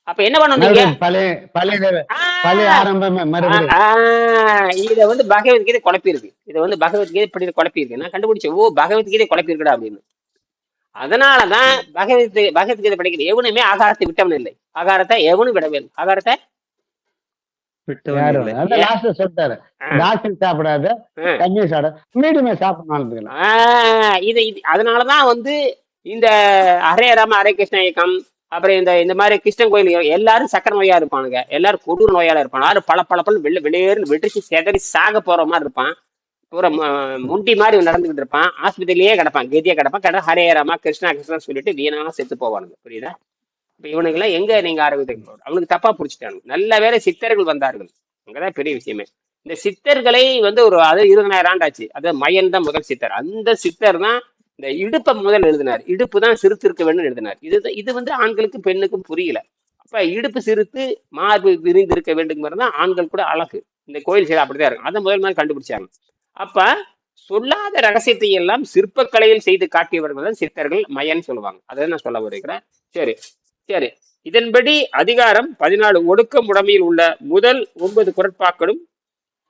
அப்ப என்ன பண்ணணும் நீங்க, பழைய ஆரம்பமே மறுபடியும். இத வந்து பகவத்கீதை குழப்பி இருக்கு. இதை வந்து பகவத்கீதை இப்படி குழப்பி இருக்கு. நான் கண்டுபிடிச்சேன், ஓ பகவத்கீதை குழப்பி இருக்குடா அப்படின்னு. அதனாலதான் பகவத்கீதை படிக்கிறது. எவனுமே ஆகாரத்தை விட்டவன் இல்லை. ஆகாரத்தை எவனும் விட வேண்டும். ஆகாரத்தை விட்டவன் யாரும் இல்லை. அதான் லாஸ்ட்ல சொல்லிட்டாரு, ஜாஸ்தி சாப்பிடாத, கம்மியா சாப்பிட, மீடியமா சாப்பிடணும். இது அதனாலதான் வந்து இந்த ஹரே ராம ஹரே கிருஷ்ண இயக்கம், அப்புறம் இந்த மாதிரி கிருஷ்ணன் கோயில் எல்லாரும் சக்கர நோயா இருப்பானுங்க, எல்லாரும் கொடூர நோயால இருப்பாங்க. யாரும் பல வெளியேறு வெடிச்சு செதறி சாக போற மாதிரி இருப்பான். பூரா முண்டி மாதிரி நடந்துகிட்டு இருப்பான். ஆஸ்பத்திரியிலேயே கிடப்பான், கெதியா கிடப்பான். ஹரே ராமா கிருஷ்ணா கிருஷ்ணா சொல்லிட்டு வீணா செத்து போவானுங்க. புரியுதா? இப்ப இவனுக்கு எல்லாம் எங்க நீங்க ஆரோக்கியத்தை அவனுக்கு தப்பா புடிச்சிட்டானு. நல்ல வேற சித்தர்கள் வந்தார்கள். அங்கதான் பெரிய விஷயமே. இந்த சித்தர்களை வந்து அது 20,000 ஆண்டாச்சு. அது மயன் தான் முதல் சித்தர். அந்த சித்தர் தான் இந்த இடுப்பை முதல் எழுதினார். இடுப்பு தான் சிறுத்திருக்க வேண்டும் எழுதினார். இது வந்து ஆண்களுக்கும் பெண்ணுக்கும் புரியல. அப்ப இடுப்பு சிறுத்து மார்பு விரிந்திருக்க வேண்டுங்கிறது தான் ஆண்கள் கூட அழகு. இந்த கோயில் செய்த அப்படிதான் இருக்கும். அதை முதல் மாதிரி கண்டுபிடிச்சாங்க. அப்ப சொல்லாத ரகசியத்தை எல்லாம் சிற்பக்கலையில் செய்து காட்டியவர்கள் தான் சித்தர்கள், மயன் சொல்லுவாங்க. அதை நான் சொல்ல வருகிறேன். சரி, இதன்படி அதிகாரம் 14 ஒடுக்கம் உடமையில் உள்ள முதல் 9 குறட்பாக்களும்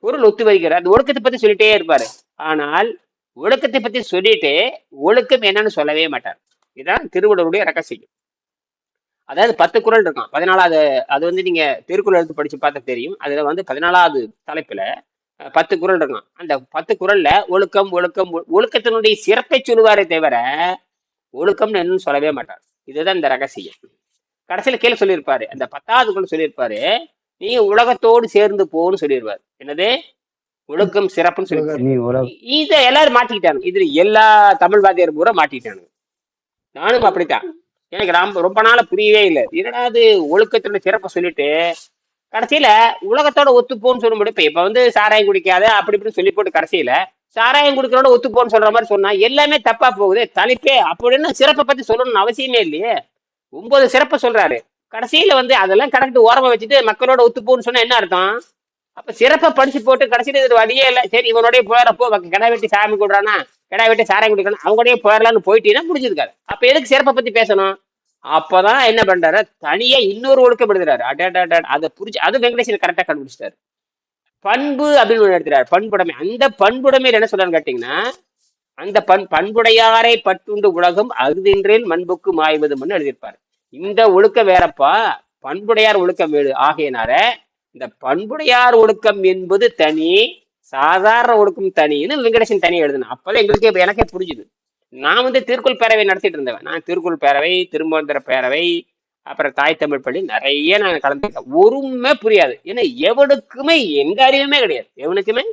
பொருள் ஒத்து வருகிறார். அந்த ஒழுக்கத்தை பத்தி சொல்லிட்டே இருப்பாரு. ஆனால் ஒழுக்கத்தை பத்தி சொல்லிட்டு ஒழுக்கம் என்னன்னு சொல்லவே மாட்டார். இதுதான் திருவள்ளுவருடைய ரகசியம். அதாவது 10 குறள் இருக்கும். 14வது அது வந்து நீங்க திருக்குறள் எடுத்து படிச்சு பார்த்தா தெரியும். அதுல வந்து 14வது தலைப்புல 10 குறள் இருக்கும். அந்த 10 குறள்ல ஒழுக்கத்தினுடைய சிறப்பை சொல்லுவாரே தவிர ஒழுக்கம்னு என்னன்னு சொல்லவே மாட்டார். இதுதான் இந்த ரகசியம். கடைசியில கீழே சொல்லியிருப்பாரு, அந்த 10வது குறள் சொல்லியிருப்பாரு, நீ உலகத்தோடு சேர்ந்து போன்னு சொல்லிடுவாரு. என்னது? ஒழுக்கம் சிறப்புன்னு சொல்லி இதை எல்லாரும் மாட்டிக்கிட்டாங்க. இதுல எல்லா தமிழ் வாத்தியார் பூரா மாட்டிக்கிட்டானுங்க. நானும் அப்படித்தான். எனக்கு ரொம்ப நாள புரியவே இல்லை. என்னடாது ஒழுக்கத்தோட சிறப்பை சொல்லிட்டு கடைசியில உலகத்தோட ஒத்துப்போன்னு சொல்ல முடியும். இப்ப வந்து சாராயம் குடிக்காத அப்படி இப்படின்னு சொல்லி போட்டு கடைசியில சாராயம் குடிக்கிறோட ஒத்துப்போன்னு சொல்ற மாதிரி சொன்னா எல்லாமே தப்பா போகுது. தலைப்பே அப்படின்னு சிறப்பை பத்தி சொல்லணும்னு அவசியமே இல்லையே. 9 சிறப்பை சொல்றாரு. கடைசியில வந்து அதெல்லாம் கரெக்ட் ஓரமா வச்சுட்டு மக்களோட ஒத்துப்போன்னு சொன்னா என்ன அர்த்தம்? அப்ப சிறப்பா படிச்சு போட்டு கடைசியில இது வழியே இல்லை, சரி இவனோடய போயிடப்போ கிடா வெட்டி சாமி கொடுறானா, கிடா வெட்டி சாராயம் குடிக்கணும், அவங்களோடய போயிடலான்னு போயிட்டீங்கன்னா முடிஞ்சிருக்காரு. அப்ப எதுக்கு சிறப்பை பத்தி பேசணும்? அப்பதான் என்ன பண்றாரு, தனியா இன்னொரு ஒழுக்கம் எடுக்கிறாரு. அதை புரிஞ்சு அது வெங்கடேசன் கரெக்டா கண்டுபிடிச்சிட்டாரு. பண்பு அப்படின்னு ஒண்ணு எடுத்துறாரு, பண்புடைமை. அந்த பண்புடைமையில என்ன சொல்றான்னு கேட்டீங்கன்னா, அந்த பண்புடையாரை பட்டுண்டு உலகம் அகுதின்றேல் மண்புக்கு மாய்வதும்னு எழுதியிருப்பாரு. இந்த ஒழுக்கம் வேறப்பா, பண்புடையார் ஒழுக்கம் வேறு. ஆகையினால இந்த பண்புடையார் ஒழுக்கம் என்பது தனி, சாதாரண ஒழுக்கம் தனின்னு வெங்கடேசன் தனியாக எழுதுனேன். அப்பதான் எங்களுக்கே எனக்கே புரிஞ்சுது. நான் வந்து திருக்குறள் பேரவை நடத்திட்டு இருந்தேன். நான் திருக்குறள் பேரவை, திருமந்திர பேரவை, அப்புறம் தாய் தமிழ் பள்ளி நிறைய நான் கலந்துருக்கேன். ஒருமே புரியாது. ஏன்னா எவனுக்குமே எந்த அறிவுமே கிடையாது. எவனுக்குமே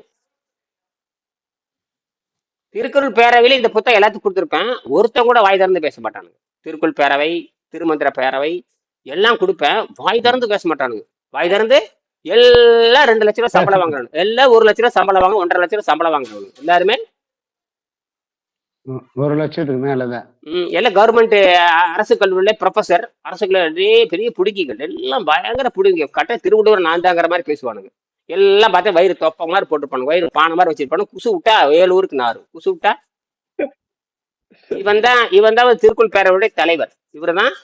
திருக்குறள் பேரவையில இந்த புத்தகம் எல்லாத்துக்கும் கொடுத்துருப்பேன், ஒருத்தன் கூட வாய் திறந்து பேச மாட்டானுங்க. திருக்குறள் பேரவை, திருமந்திர பேரவை எல்லாம் கொடுப்பேன், வாய் திறந்து பேச மாட்டானுங்க. வாய் திறந்து எல்லாம் 2 லட்ச ரூபா சம்பளம் வாங்குறாங்க, எல்லாம் 1 லட்ச ரூபா சம்பளம் வாங்க, 1.5 லட்ச ரூபா சம்பளம் வாங்குறாங்க எல்லாருமே. 1 லட்சத்துக்கு மேலதான். எல்லாம் கவர்மெண்ட் அரசு கல்லூரியில ப்ரொஃபசர், அரசு கல்லூரி பெரிய புடுங்கிகள், எல்லாம் பயங்கர புடுங்கி. கட்ட திருவள்ளுவர் நான் தாங்கிற மாதிரி பேசுவானுங்க. எல்லாம் பார்த்தா வயிறு தொப்ப மாதிரி போட்டுருப்பானுங்க, வயிறு பானை மாதிரி வச்சிருப்பானு. குசு விட்டா 7 ஊருக்கு நாறு, குசு விட்டா. இவன் தான் திருக்குறள் பேரவையுடைய தலைவர். இவருதான்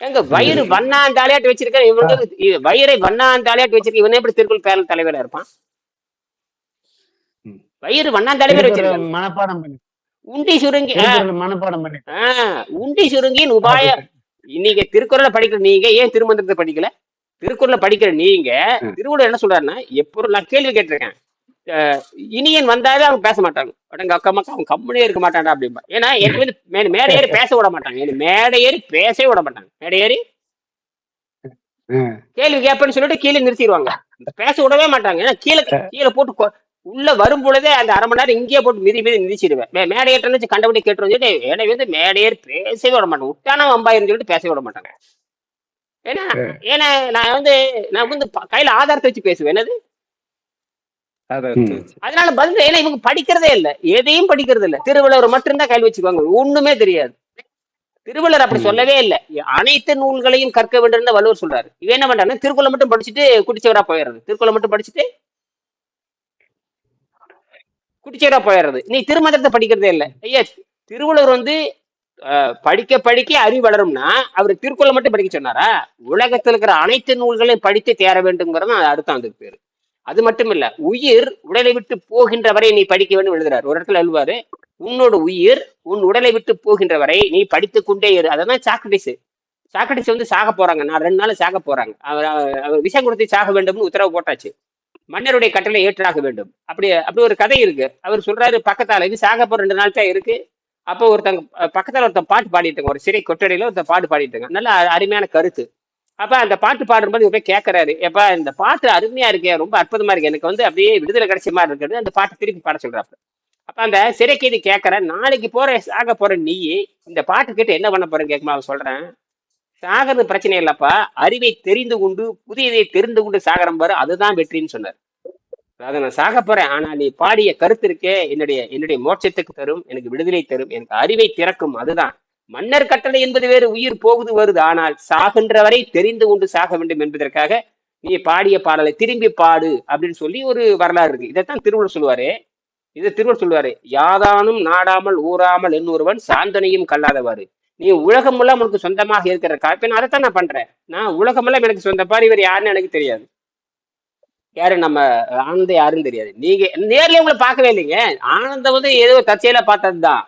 எங்க வயிறு வண்ணாந்தாலியாட்டு வச்சிருக்க. இவனுக்கு வயிறை வண்ணாந்தாலியாட்டு வச்சிருக்க, இவனே எப்படி திருக்குறள் பேரவை தலைவரா இருப்பான்? வயிறு வண்ணாந்தாலியார் வச்சிருக்க, மனப்பாடம் பண்ணி உண்டி சுருங்கி மனப்பாடம் பண்ணி உண்டி சுருங்கின் உபாய. நீங்க திருக்குறளை படிக்கிற நீங்க ஏன் திருமந்திரத்தை படிக்கல? திருக்குறளை படிக்கிற நீங்க திருவள்ளுவர் என்ன சொல்றாருன்னா, எப்போ நான் கேள்வி கேட்டிருக்கேன், இனியன் வந்தாலே அவங்க பேச மாட்டாங்க, அடங்க அக்கா மக்கா அவன் கம்முனே இருக்க மாட்டான்டா அப்படின்பா. ஏன்னா எனக்கு வந்து மேடை ஏறி பேச விட மாட்டாங்க, மேடை ஏறி பேசவே விட மாட்டாங்க. மேடை ஏறி கேள்வி கேட்பேன்னு சொல்லிட்டு கீழே நிறுத்திடுவாங்க, பேச விடவே மாட்டாங்க. ஏன்னா கீழே போட்டு உள்ள வரும் பொழுதே அந்த 1/2 மணி நேரம் இங்கேயே போட்டு மிதிச்சிடுவேன். மேடை ஏற்றன்னு கண்டபடி கேட்டு வந்துட்டு என்னை வந்து மேடையேறி பேசவே விட மாட்டேன், உட்டான வம்பாயிருந்து சொல்லிட்டு பேசவே விட மாட்டாங்க. ஏன்னா நான் வந்து கையில ஆதாரத்தை வச்சு பேசுவேன். என்னது அதனால பதில், ஏன்னா இவங்க படிக்கிறதே இல்லை, எதையும் படிக்கிறது இல்லை. திருவள்ளுவர் மட்டும்தான் கையில் வச்சுக்குவாங்க, ஒண்ணுமே தெரியாது. திருவள்ளுவர் அப்படி சொல்லவே இல்லை, அனைத்து நூல்களையும் கற்க வேண்டும் வள்ளுவர் சொல்றாரு. இவன் என்ன பண்றாங்க, திருக்குறளை மட்டும் படிச்சுட்டு குடிச்சவரா போயிடுறது, திருக்குறளை மட்டும் படிச்சுட்டு குடிச்சவரா போயிடுறது. நீ திருமந்திரத்தை படிக்கிறதே இல்லை. ஐயா, திருவள்ளுவர் வந்து படிக்க படிக்க அறிவு வளரும்னா அவர் திருக்குறளை மட்டும் படிக்க சொன்னாரா? உலகத்தில் இருக்கிற அனைத்து நூல்களையும் படித்து தேர வேண்டும்ங்கிறது அர்த்தம் அதுக்கு பேரு. அது மட்டும் இல்ல, உயிர் உடலை விட்டு போகின்ற வரை நீ படிக்க வேண்டும் எழுதுறாரு. ஒரு இடத்துல எழுதுவாரு, உன்னோட உயிர் உன் உடலை விட்டு போகின்ற வரை நீ படித்து கொண்டே இரு. அதான் சாக்ரட்டிஸ் வந்து சாக போறாங்க, நான் 2 நாள் சாக போறாங்க, அவர் விஷம் கொடுத்து சாக வேண்டும்னு உத்தரவு போட்டாச்சு, மன்னருடைய கட்டளை ஏற்றாக வேண்டும். அப்படி ஒரு கதை இருக்கு. அவர் சொல்றாரு, பக்கத்தால இது சாக போற 2 நாள் தான் இருக்கு. அப்போ பக்கத்துல ஒருத்தன் பாட்டு பாடிட்டுங்க, ஒரு சிறை கொட்டடையில ஒருத்தன் பாட்டு பாடிட்டுங்க, நல்ல அருமையான கருத்து. அப்ப அந்த பாட்டு பாடும்போது போய் கேட்கறாரு, எப்ப இந்த பாட்டு அருமையா இருக்கே, ரொம்ப அற்புதமா இருக்கு, எனக்கு வந்து அப்படியே விடுதலை கிடைச்ச மாதிரி இருக்கிறது, அந்த பாட்டு திருப்பி பாட சொல்றாரு. அப்ப அந்த சிறை கைதி கேட்கற, நாளைக்கு சாக போற நீ இந்த பாட்டு கேட்டு என்ன பண்ண போறேன்னு கேட்குமா? அவன் சொல்றேன், சாகிறது பிரச்சனை இல்லப்பா, அறிவை தெரிந்து கொண்டு புதியதை தெரிந்து கொண்டு சாகரம் பாரு, அதுதான் வெற்றின்னு சொன்னார். அதை நான் சாக போறேன், ஆனா நீ பாடிய கருத்து இருக்கே என்னுடைய மோட்சத்துக்கு தரும், எனக்கு விடுதலை தரும், எனக்கு அறிவை திறக்கும், அதுதான். மன்னர் கட்டளை என்பது வேறு, உயிர் போகுது வருது, ஆனால் சாகின்ற வரை தெரிந்து கொண்டு சாக வேண்டும் என்பதற்காக நீ பாடிய பாடலை திரும்பி பாடு அப்படின்னு சொல்லி ஒரு வரலாறு இருக்கு. இதைத்தான் திருவள்ளுவர் சொல்லுவாரு, யாதானும் நாடாமல் ஊறாமல் என்னொருவன் சாந்தனையும் கல்லாதவாறு. நீ உலகமெல்லாம் உனக்கு சொந்தமாக இருக்கிற காப்பேன், அதைத்தான் நான் பண்றேன். நான் உலகமெல்லாம் எனக்கு சொந்த பாரு, இவர் யாருன்னு எனக்கு தெரியாது, யாரு நம்ம ஆனந்தம் யாருன்னு தெரியாது. நீங்க நேர்லயே உங்களை பார்க்கவே இல்லைங்க. ஆனந்தம் வந்து ஏதோ தற்செயலா பார்த்ததுதான்,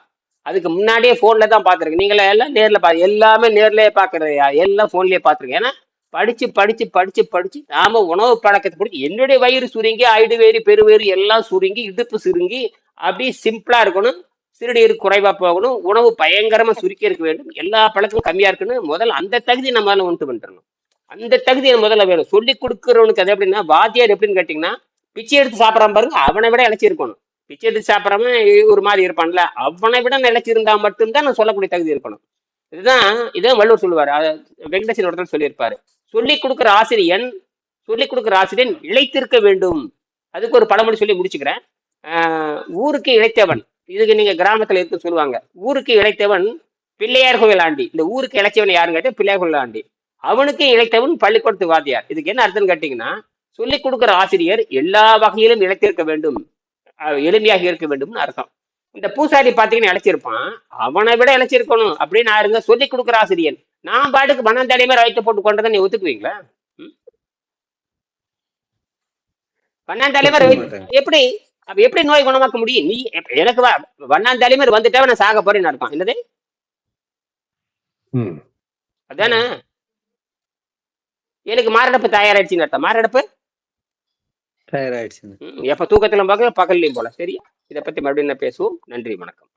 அதுக்கு முன்னாடியே போன்ல தான் பார்த்துருக்கேன். நீங்கள எல்லாம் நேர்ல எல்லாமே நேர்லயே பாக்குறது, எல்லாம் போன்லயே பார்த்துருக்கேன். ஏன்னா படிச்சு நாம உணவு பழக்கத்தை பிடிச்சி என்னுடைய வயிறு சுருங்கி, ஐடுவேறு பெருவேறு எல்லாம் சுருங்கி, இடுப்பு சுருங்கி, அப்படி சிம்பிளா இருக்கணும், சிறுநீர் குறைவா போகணும், உணவு பயங்கரமா சுருக்கி இருக்க வேண்டும், எல்லா பழக்கமும் கம்மியா இருக்குன்னு முதல்ல அந்த தகுதி நம்ம உண்டு பண்ணிடணும். அந்த தகுதியை முதல்ல வேணும். சொல்லி கொடுக்குறவனுக்கு அது எப்படின்னா, வாத்தியார் எப்படின்னு கேட்டீங்கன்னா, பிச்சை எடுத்து சாப்பிட்றான் பாருங்க, அவனை விட இழைச்சிருக்கணும். பிச்சை எடுத்து சாப்பிட்றவன் ஒரு மாதிரி இருப்பான்ல, அவனை விட நிலைச்சிருந்தா மட்டும்தான் நான் சொல்லக்கூடிய தகுதி இருக்கணும். இதுதான் வள்ளுவர் சொல்லுவாரு. வெங்கடேசன் ஒருத்தர் சொல்லியிருப்பாரு, சொல்லிக் கொடுக்குற ஆசிரியன் இழைத்திருக்க வேண்டும். அதுக்கு ஒரு பழமொழி சொல்லி முடிச்சுக்கிறேன். ஊருக்கு இழைத்தவன், இதுக்கு நீங்க கிராமத்துல இருக்கு சொல்லுவாங்க, ஊருக்கு இழைத்தவன் பிள்ளையார் கோவில் ஆண்டி. இந்த ஊருக்கு இழைச்சவன் யாருன்னு கேட்டா பிள்ளையார் கோவில் ஆண்டி, அவனுக்கு இழைத்தவன் பள்ளிக்கூடத்து வாத்தியார். இதுக்கு என்ன அர்த்தம்னு கேட்டீங்கன்னா, சொல்லிக் கொடுக்கிற ஆசிரியர் எல்லா வகையிலும் இழைத்திருக்க வேண்டும், எளிமையாக இருக்க வேண்டும்னு அர்த்தம். இந்த பூசாரி பாத்தீங்கன்னா இழைச்சிருப்பான், அவனை விட இழைச்சிருக்கணும் அப்படின்னு ஆருங்க சொல்லிக் கொடுக்குற ஆசிரியர். நான் பாட்டுக்கு மனம் தடையுமே வயிற்று போட்டு கொண்டதை நீ ஒத்துக்குவீங்களா? வண்ணாந்தலைவர் எப்படி அப்ப எப்படி நோய் குணமாக்க முடியும்? நீ எனக்கு வண்ணாந்தலைவர் வந்துட்டா நான் சாக போறேன்னு அர்த்தம். என்னது அதானே? எனக்கு மாரடைப்பு தயாராயிடுச்சுன்னு அர்த்தம். மாரடைப்பு தயாராயிடுச்சு. எப்ப தூக்கத்துல பார்க்க பகல்லையும் போல. சரியா? இதை பத்தி மறுபடியும் பேசுவோம். நன்றி, வணக்கம்.